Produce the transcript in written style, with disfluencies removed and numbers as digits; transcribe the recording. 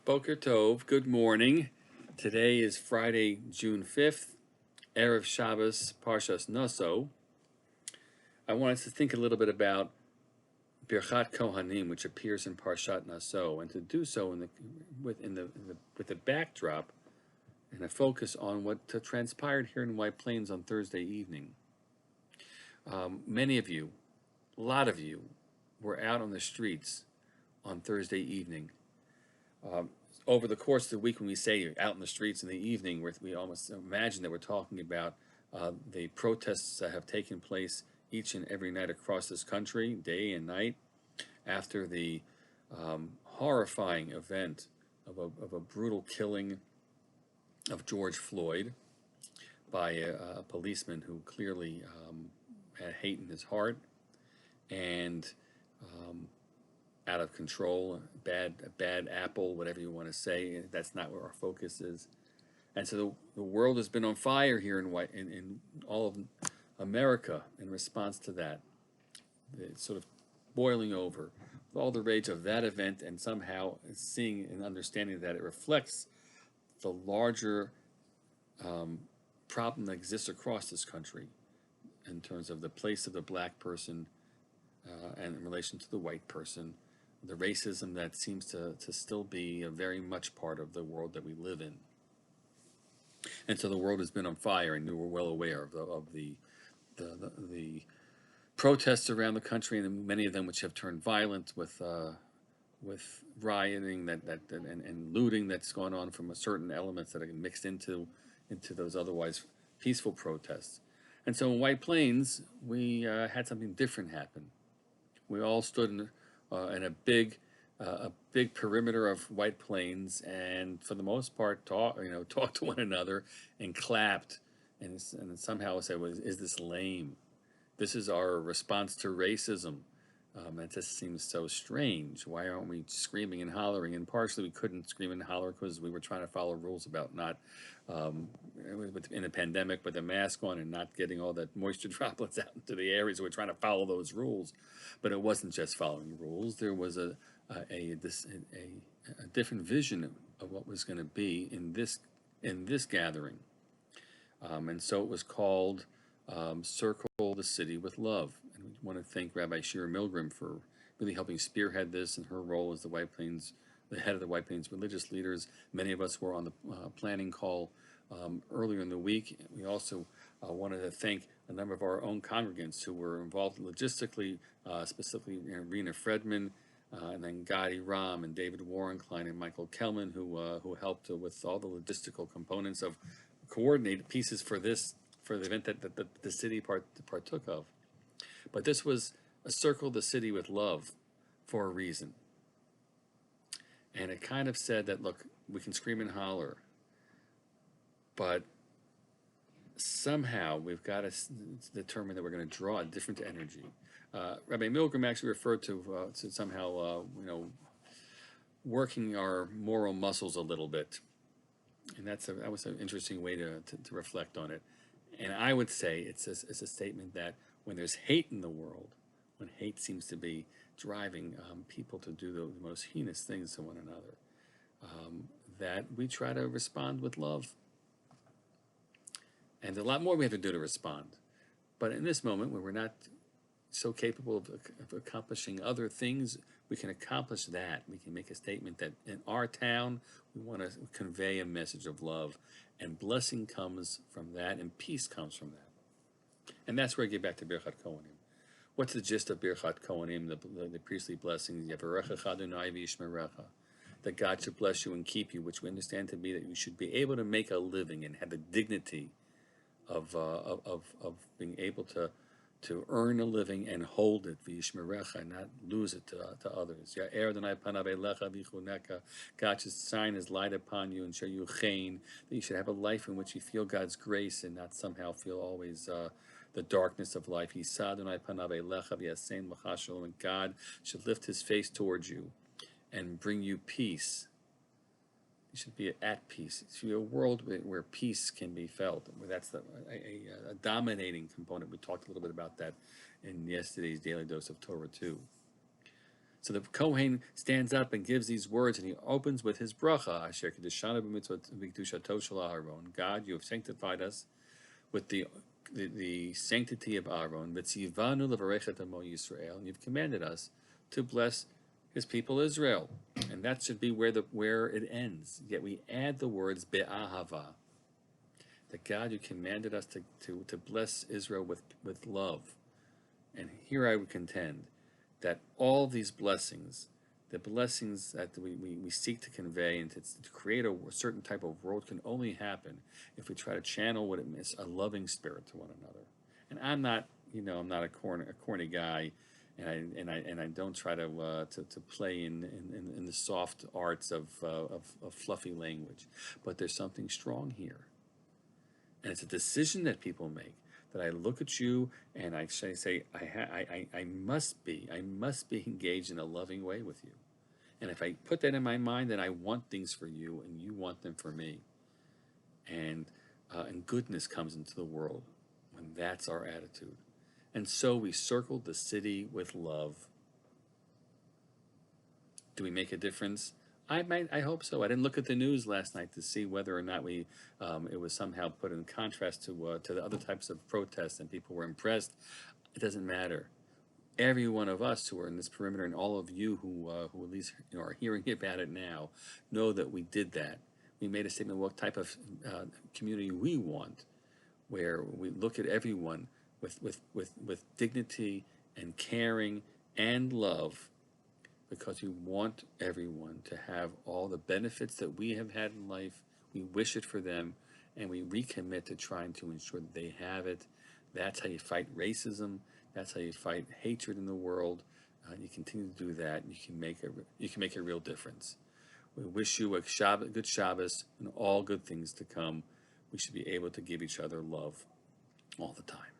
Boker Tov, good morning. Today is Friday, June 5th, Erev Shabbos, Parshas Naso. I wanted to think a little bit about Birchat Kohanim, which appears in Parshat Naso, and to do so with the backdrop and a focus on what transpired here in White Plains on Thursday evening. Many of you, a lot of you, were out on the streets on Thursday evening. Over the course of the week, when we say out in the streets in the evening, we almost imagine that we're talking about the protests that have taken place each and every night across this country, day and night, after the horrifying event of a brutal killing of George Floyd by a policeman who clearly had hate in his heart and out of control, bad apple, whatever you want to say. That's not where our focus is. And so the world has been on fire here in all of America in response to that. It's sort of boiling over with all the rage of that event, and somehow seeing and understanding that it reflects the larger problem that exists across this country in terms of the place of the black person and in relation to the white person, the racism that seems to still be very much part of the world that we live in. And so the world has been on fire, and we're well aware of the protests around the country, and many of them which have turned violent with rioting and looting that's gone on from certain elements that are mixed into those otherwise peaceful protests. And so in White Plains, we had something different happen. We all stood in a big perimeter of White Plains, and for the most part, talked to one another and clapped, and somehow said, "Well, is this lame? This is our response to racism." It just seems so strange. Why aren't we screaming and hollering? And partially we couldn't scream and holler because we were trying to follow rules about not, in a pandemic with a mask on and not getting all that moisture droplets out into the areas. We're trying to follow those rules. But it wasn't just following rules. There was a different vision of what was going to be in this gathering. And so it was called Circle the City with Love. And we want to thank Rabbi Shira Milgram for really helping spearhead this in her role as the head of the White Plains religious leaders. Many of us were on the planning call earlier in the week. We also wanted to thank a number of our own congregants who were involved logistically, specifically Rena Fredman, and then Gadi Ram and David Warrenklein and Michael Kelman, who helped with all the logistical components of coordinated pieces for the event that the city partook of. But this was a Circle the City with Love for a reason. And it kind of said that, look, we can scream and holler, but somehow we've got to determine that we're going to draw a different energy. Rabbi Milgram actually referred to somehow, working our moral muscles a little bit. And that was an interesting way to reflect on it. And I would say it's a statement that when there's hate in the world, when hate seems to be driving people to do the most heinous things to one another, that we try to respond with love. And a lot more we have to do to respond. But in this moment, where we're not so capable of accomplishing other things, we can accomplish that. We can make a statement that in our town, we want to convey a message of love. And blessing comes from that, and peace comes from that. And that's where I get back to Birchat Kohanim. What's the gist of Birchat Kohanim, the priestly blessings? That God should bless you and keep you, which we understand to be that you should be able to make a living and have the dignity of being able to earn a living and hold it, and not lose it to others. God should shine His light upon you and show you chen, that you should have a life in which you feel God's grace and not somehow feel always the darkness of life. And God should lift His face towards you and bring you peace. You should be at peace. It should be a world where peace can be felt. That's a dominating component. We talked a little bit about that in yesterday's Daily Dose of Torah too. So the Kohen stands up and gives these words, and he opens with his bracha, Asher Kedeshanu b'mitzvot v'kedushato shel Aharon. God, you have sanctified us with the sanctity of Aaron. V'tzivanu levarech amo Yisrael. And you've commanded us to bless his people Israel, and that should be where it ends. Yet we add the words be'ahava. That God, you commanded us to bless Israel with love. And here I would contend that all these blessings, the blessings that we seek to convey and to create a certain type of world, can only happen if we try to channel what it means, a loving spirit to one another. And I'm not, I'm not a corny guy, and I don't try to play in the soft arts of fluffy language, but there's something strong here, and it's a decision that people make. That I look at you and I say, I must be engaged in a loving way with you. And if I put that in my mind, then I want things for you and you want them for me. And goodness comes into the world when that's our attitude. And so we circled the city with love. Do we make a difference? I hope so. I didn't look at the news last night to see whether or not it was somehow put in contrast to the other types of protests and people were impressed. It doesn't matter. Every one of us who are in this perimeter, and all of you who at least are hearing about it now, know that we did that. We made a statement of what type of community we want, where we look at everyone with dignity and caring and love, because we want everyone to have all the benefits that we have had in life. We wish it for them, and we recommit to trying to ensure that they have it. That's how you fight racism. That's how you fight hatred in the world. You continue to do that, you can make a real difference. We wish you a good Shabbos and all good things to come. We should be able to give each other love all the time.